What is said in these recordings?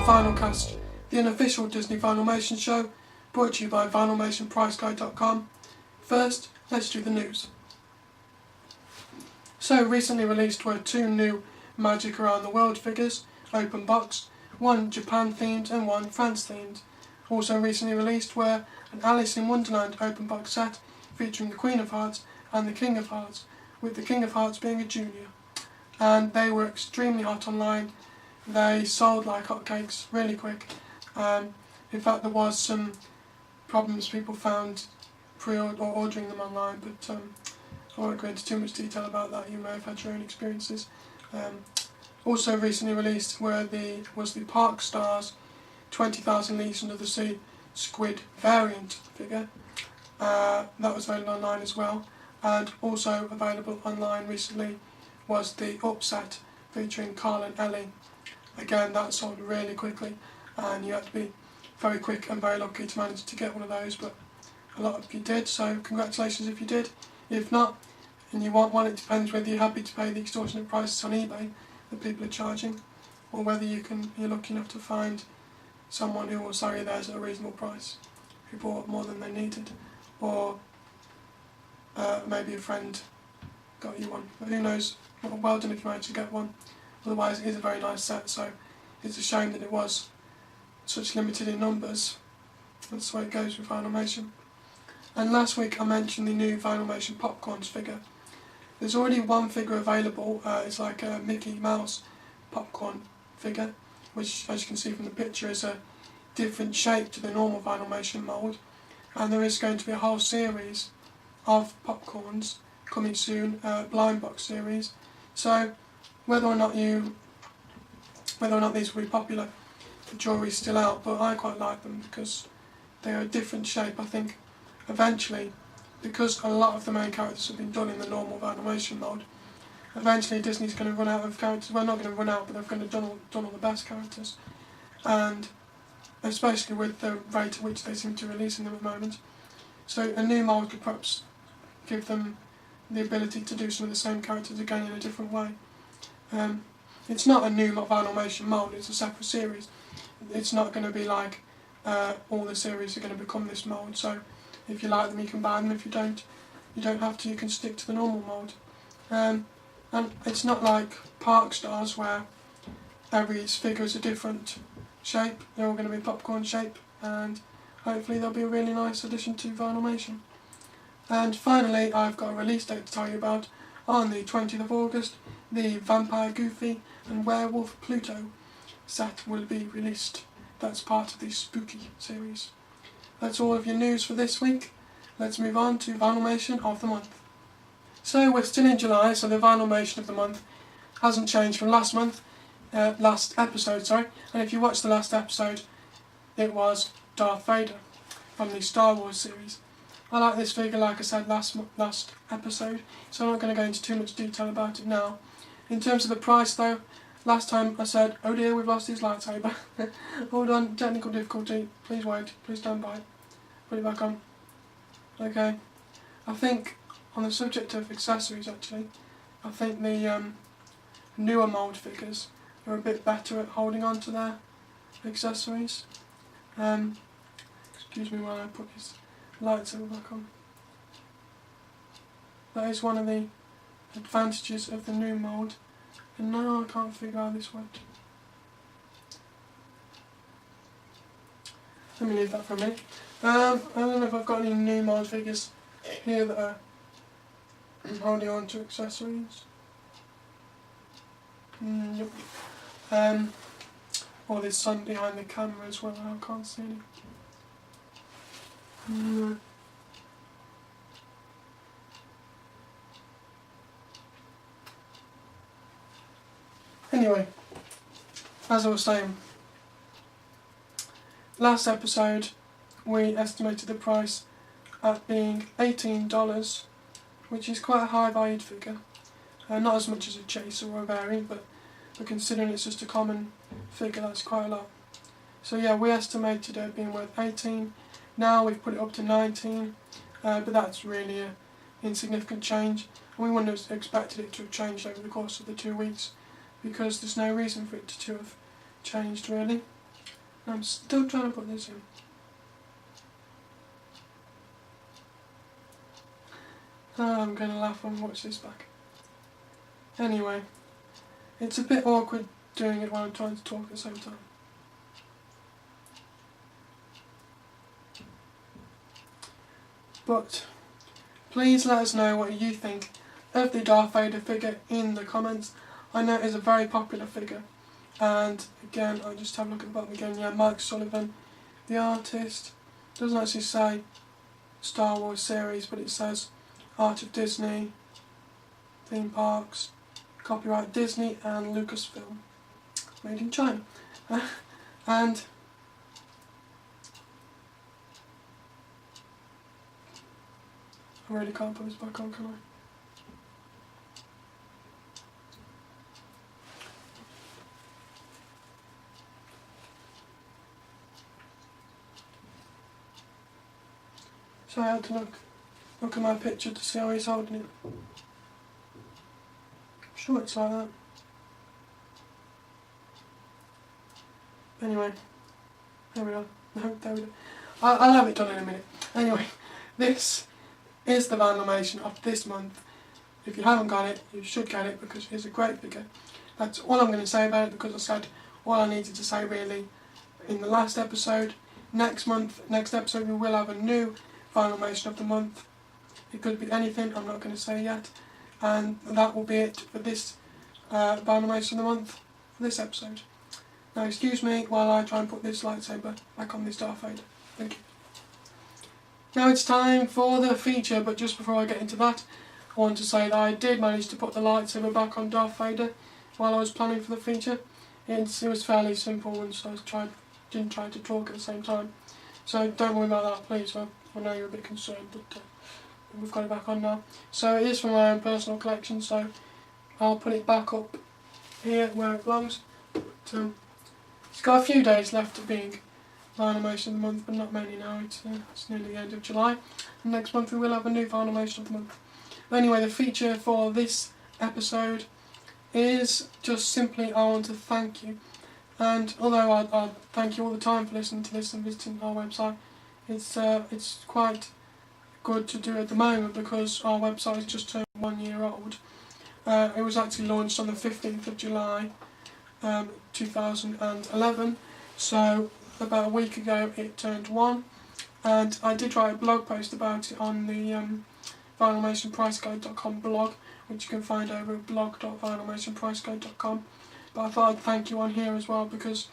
VinylCast, the unofficial Disney Vinylmation show, brought to you by VinylmationPriceGuide.com. First, let's do the news. So, recently released were 2 new Magic Around the World figures, open boxed, one Japan themed and one France themed. Also recently released were an Alice in Wonderland open box set featuring the Queen of Hearts and the King of Hearts, with the King of Hearts being a junior. And they were extremely hot online. They sold like hotcakes really quick. In fact, there was some problems people found ordering them online, but I won't go into too much detail about that. You may have had your own experiences. Also recently released was the Park Stars 20,000 Leagues Under the Sea Squid variant figure. That was available online as well. And also available online recently was the Upset featuring Carl and Ellie. Again, that sold really quickly, and you had to be very quick and very lucky to manage to get one of those, but a lot of you did, so congratulations if you did. If not, and you want one, it depends whether you're happy to pay the extortionate prices on eBay that people are charging, or whether you're lucky enough to find someone who will sell you theirs at a reasonable price, who bought more than they needed, or maybe a friend got you one. But who knows? Well done if you managed to get one. Otherwise, it is a very nice set, so it's a shame that it was such limited in numbers. That's the way it goes with Vinylmation. And last week I mentioned the new Vinylmation Popcorns figure. There's already one figure available. It's like a Mickey Mouse popcorn figure, which, as you can see from the picture, is a different shape to the normal Vinylmation mould. And there is going to be a whole series of popcorns coming soon, blind box series. So whether or not these will be popular, the jury's still out, but I quite like them because they are a different shape. I think eventually, because a lot of the main characters have been done in the normal Vinylmation mode, eventually Disney's going to run out of characters. Well, not going to run out, but they're going to have done all the best characters. And especially with the rate at which they seem to be releasing them at the moment. So a new mould could perhaps give them the ability to do some of the same characters again in a different way. It's not a new Vinylmation mould, it's a separate series. It's not going to be like all the series are going to become this mould, so if you like them you can buy them, if you don't have to, you can stick to the normal mould. And it's not like Park Stars where every figure is a different shape. They're all going to be popcorn shape, and hopefully they'll be a really nice addition to Vinylmation. And finally, I've got a release date to tell you about. On the 20th of August, the Vampire Goofy and Werewolf Pluto set will be released. That's part of the Spooky series. That's all of your news for this week. Let's move on to Vinylmation of the month. So we're still in July, so the Vinylmation of the month hasn't changed from last episode. And if you watched the last episode, it was Darth Vader from the Star Wars series. I like this figure, like I said last episode, so I'm not going to go into too much detail about it now. In terms of the price though, last time I said, oh dear, we've lost his lightsaber. Hold on, technical difficulty, please wait, please stand by. Put it back on. Okay, I think on the subject of accessories actually, I think the newer mould figures are a bit better at holding on to their accessories. Excuse me while I put his lightsaber back on. That is one of the advantages of the new mould. And now I can't figure out this went. Let me leave that for a minute. I don't know if I've got any new mould figures here that are holding on to accessories. Yep. Or there's some behind the camera as well, I can't see any. No. Anyway, as I was saying, last episode we estimated the price at being $18, which is quite a high valued figure. Not as much as a chaser or a variant, but considering it's just a common figure, that's quite a lot. So yeah, we estimated it being worth 18. Now we've put it up to 19, but that's really an insignificant change. And we wouldn't have expected it to have changed over the course of the 2 weeks, because there's no reason for it to have changed really. I'm still trying to put this in. Oh, I'm going to laugh when I watch this back. Anyway, it's a bit awkward doing it while I'm trying to talk at the same time. But please let us know what you think of the Darth Vader figure in the comments. I know it is a very popular figure. And again, I'll just have a look at the bottom again. Yeah, Mike Sullivan, the artist. Doesn't actually say Star Wars series, but it says Art of Disney, theme parks, copyright Disney and Lucasfilm. Made in China. And I really can't put this back on, can I? So I had to look at my picture to see how he's holding it. I'm sure it's like that. Anyway, there we are. No, there we go. I'll have it done in a minute. Anyway, this is the Vinylmation of this month. If you haven't got it, you should get it because it's a great figure. That's all I'm going to say about it because I said all I needed to say really in the last episode. Next episode we will have a new Vinylmation of the month. It could be anything, I'm not going to say yet. And that will be it for this Vinylmation of the month for this episode. Now excuse me while I try and put this lightsaber back on this Darth Vader. Thank you. Now it's time for the feature, but just before I get into that, I want to say that I did manage to put the lightsaber back on Darth Vader while I was planning for the feature. It was fairly simple, and so I didn't try to talk at the same time. So don't worry about that, please. I know you're a bit concerned, but we've got it back on now. So it is from my own personal collection, so I'll put it back up here where it belongs. But, it's got a few days left of being Vinylmation of the month, but not many now. It's nearly the end of July. And next month we will have a new Vinylmation of the month. But anyway, the feature for this episode is just simply I want to thank you. And although I thank you all the time for listening to this and visiting our website, it's quite good to do at the moment because our website is just turned 1 year old. It was actually launched on the 15th of July 2011, so about a week ago it turned 1, and I did write a blog post about it on the VinylmationPriceGuide.com blog, which you can find over at blog.vinylmationpriceguide.com. But I thought I'd thank you on here as well because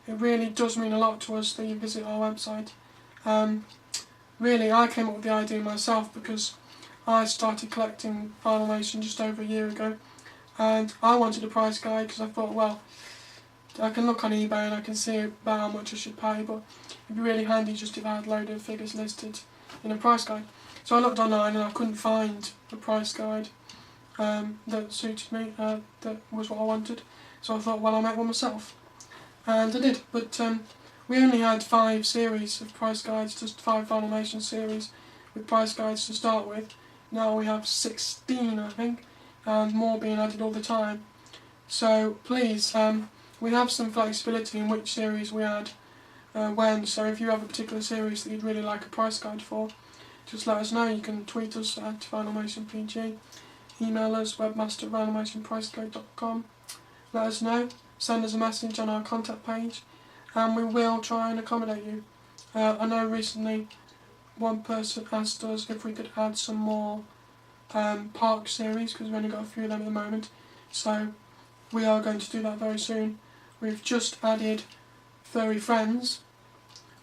it really does mean a lot to us that you visit our website. Really, I came up with the idea myself because I started collecting Vinylmation just over a year ago, and I wanted a price guide because I thought, well, I can look on eBay and I can see about how much I should pay, but it'd be really handy just if I had a load of figures listed in a price guide. So I looked online and I couldn't find a price guide that suited me, that was what I wanted. So I thought, well, I'll make one myself. And I did, but we only had 5 series of price guides, just 5 Vinylmation series with price guides to start with. Now we have 16, I think, and more being added all the time. So please, we have some flexibility in which series we add when, so if you have a particular series that you'd really like a price guide for, just let us know. You can tweet us at VinylmationPG, email us webmaster@vinylmationpriceguide.com, let us know, send us a message on our contact page, and we will try and accommodate you. I know recently one person asked us if we could add some more park series, because we've only got a few of them at the moment, so we are going to do that very soon. We've just added Furry Friends.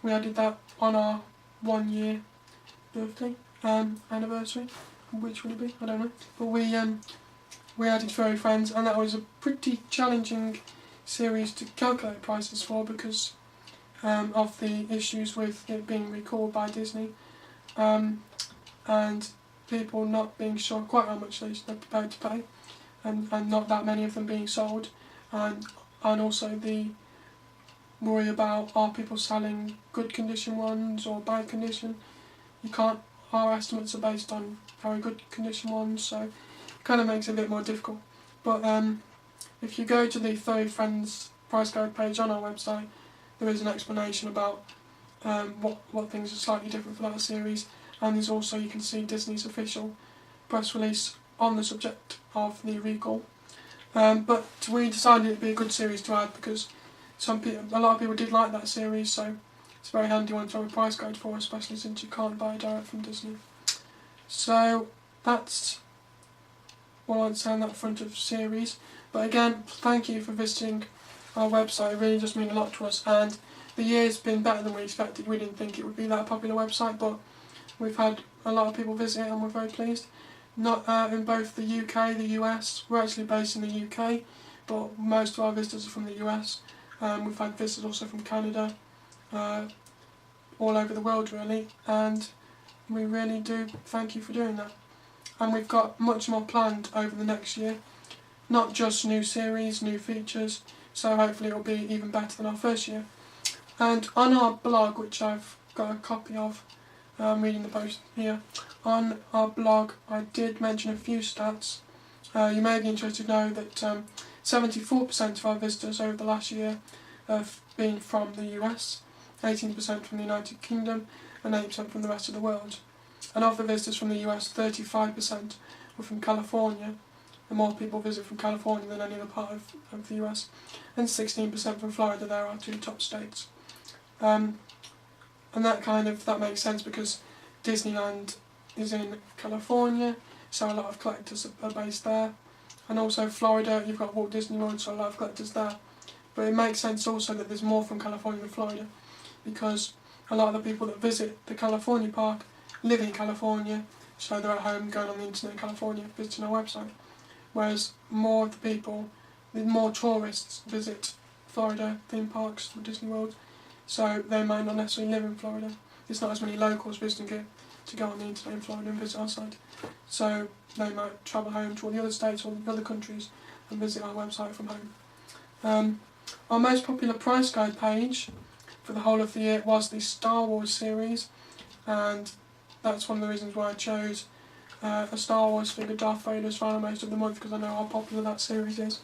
We added that on our 1 year birthday anniversary. Which would it be? I don't know. But we added Furry Friends, and that was a pretty challenging series to calculate prices for because of the issues with it being recalled by Disney, and people not being sure quite how much they're prepared to pay, and not that many of them being sold, and also the worry about are people selling good condition ones or bad condition. You can't. Our estimates are based on very good condition ones, so it kind of makes it a bit more difficult. But if you go to the Furry Friends price guide page on our website, there is an explanation about what things are slightly different for that series, and there's also, you can see Disney's official press release on the subject of the recall. But we decided it'd be a good series to add because a lot of people did like that series, so it's a very handy one to have a price guide for, especially since you can't buy it direct from Disney. So that's what I'd say on that front of series. But again, thank you for visiting our website. It really does mean a lot to us, and the year's been better than we expected. We didn't think it would be that popular website, but we've had a lot of people visit it and we're very pleased. Not in both the UK, the US. We're actually based in the UK, but most of our visitors are from the US. We've had visitors also from Canada, all over the world really, and we really do thank you for doing that. And we've got much more planned over the next year, not just new series, new features, so hopefully it will be even better than our first year. And on our blog, which I've got a copy of, I'm reading the post here, on our blog I did mention a few stats. You may be interested to know that 74% of our visitors over the last year have been from the US, 18% from the United Kingdom, and 8% from the rest of the world. And of the visitors from the US, 35% were from California, and more people visit from California than any other part of the US, and 16% from Florida. There are two top states. And that makes sense because Disneyland is in California, so a lot of collectors are based there. And also Florida, you've got Walt Disney World, so a lot of collectors there. But it makes sense also that there's more from California than Florida, because a lot of the people that visit the California park live in California, so they're at home going on the internet in California, visiting our website. Whereas more of the more tourists visit Florida theme parks or Disney World, so they might not necessarily live in Florida. There's not as many locals visiting it to go on the internet in Florida and visit our site. So they might travel home to all the other states or the other countries and visit our website from home. Our most popular price guide page for the whole of the year was the Star Wars series, and that's one of the reasons why I chose a Star Wars figure, Darth Vader's Vinylmation of the month, because I know how popular that series is.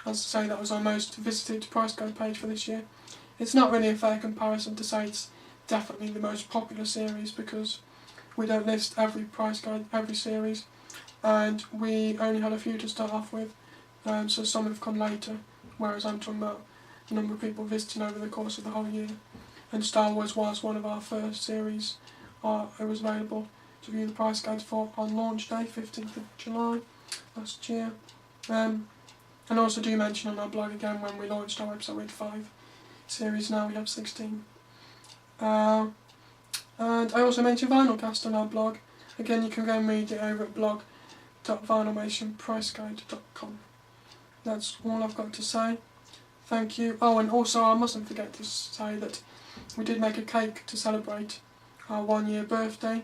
As I say, that was our most visited price guide page for this year. It's not really a fair comparison to say it's definitely the most popular series, because we don't list every price guide, every series, and we only had a few to start off with, so some have come later, whereas I'm talking about the number of people visiting over the course of the whole year. And Star Wars was one of our first series. It was available to view the price guides for on launch day, 15th of July last year. And also do mention on our blog again, when we launched our website, we had 5 series, now we have 16. And I also mentioned VinylCast on our blog. Again, you can go and read it over at blog.vinylmationpriceguide.com. That's all I've got to say. Thank you. Oh, and also I mustn't forget to say that we did make a cake to celebrate our 1-year birthday.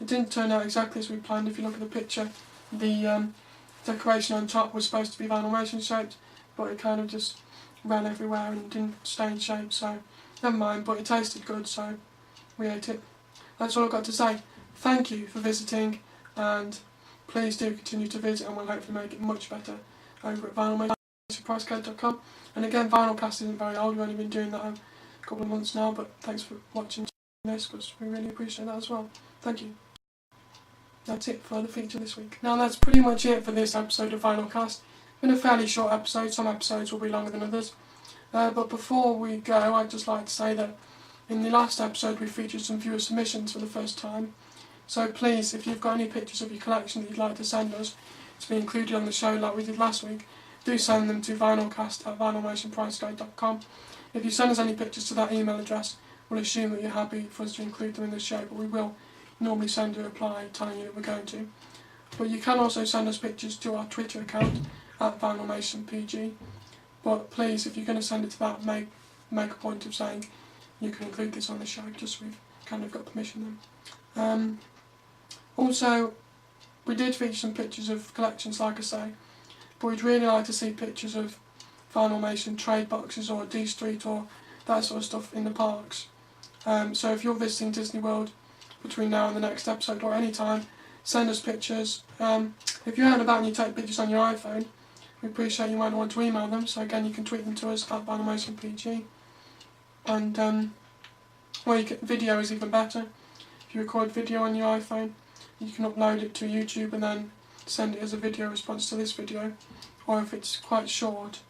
It didn't turn out exactly as we planned. If you look at the picture, the decoration on top was supposed to be Vinylmation shaped, but it kind of just ran everywhere and didn't stay in shape, so never mind, but it tasted good, so we ate it. That's all I've got to say. Thank you for visiting, and please do continue to visit, and we'll hopefully make it much better over at vinylmationpriceguide.com. And again, VinylCast isn't very old, we've only been doing that a couple of months now, but thanks for watching this, because we really appreciate that as well. Thank you. That's it for the feature this week. Now that's pretty much it for this episode of VinylCast. It's been a fairly short episode, some episodes will be longer than others. But before we go, I'd just like to say that in the last episode we featured some viewer submissions for the first time. So please, if you've got any pictures of your collection that you'd like to send us to be included on the show like we did last week, do send them to vinylcast@vinylmationpriceguide.com. If you send us any pictures to that email address, we'll assume that you're happy for us to include them in the show, but we will normally send a reply telling you that we're going to. But you can also send us pictures to our Twitter account @VinylmationPG. But please, if you're going to send it to that, make a point of saying you can include this on the show, just so we've kind of got permission then. Also, we did feature some pictures of collections, like I say, but we'd really like to see pictures of Vinylmation trade boxes or D Street or that sort of stuff in the parks. So if you're visiting Disney World between now and the next episode or any time, send us pictures. If you're out and about and you take pictures on your iPhone, we appreciate you might want to email them, so again you can tweet them to us @VinylmationPG. And video is even better. If you record video on your iPhone, you can upload it to YouTube and then send it as a video response to this video. Or if it's quite short,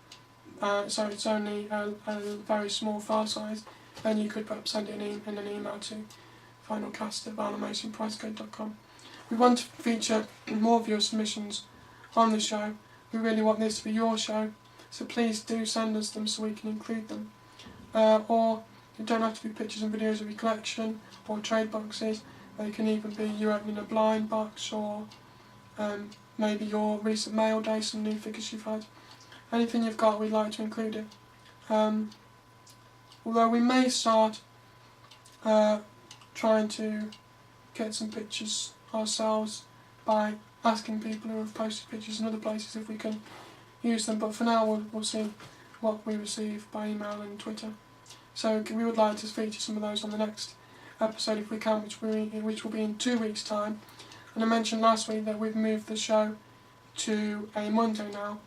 so it's only a very small file size, then you could perhaps send it in an email to VinylCast@VinylmationPriceCode.com. We want to feature more viewer submissions on the show. We really want this to be your show, so please do send us them so we can include them. Or it don't have to be pictures and videos of your collection or trade boxes. They can even be you opening a blind box, or maybe your recent mail day, some new figures you've had. Anything you've got, we'd like to include it. Although we may start trying to get some pictures ourselves by asking people who have posted pictures in other places if we can use them, but for now we'll see what we receive by email and Twitter. So we would like to feature some of those on the next episode if we can, which will be in 2 weeks' time. And I mentioned last week that we've moved the show to a Monday now,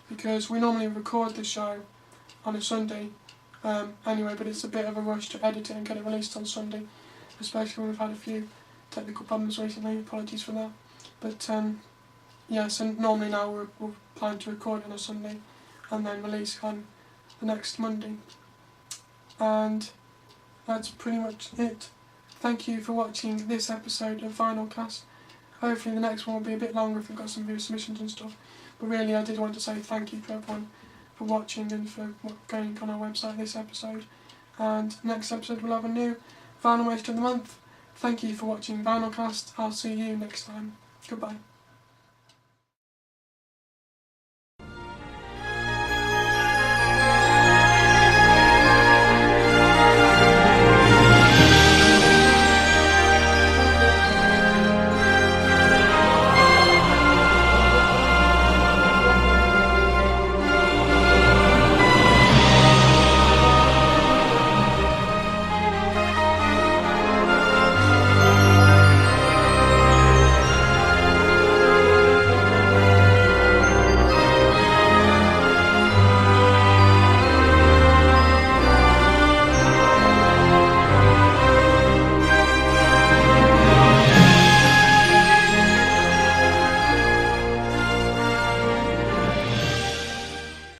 because we normally record the show on a Sunday anyway, but it's a bit of a rush to edit it and get it released on Sunday, especially when we've had a few technical problems recently. Apologies for that. But so normally now we're planning to record on a Sunday and then release on the next Monday. And that's pretty much it. Thank you for watching this episode of VinylCast. Hopefully the next one will be a bit longer if we've got some viewer submissions and stuff. But really I did want to say thank you to everyone for watching and for going on our website this episode. And next episode we'll have a new Vinylmation of the month. Thank you for watching VinylCast. I'll see you next time. Goodbye.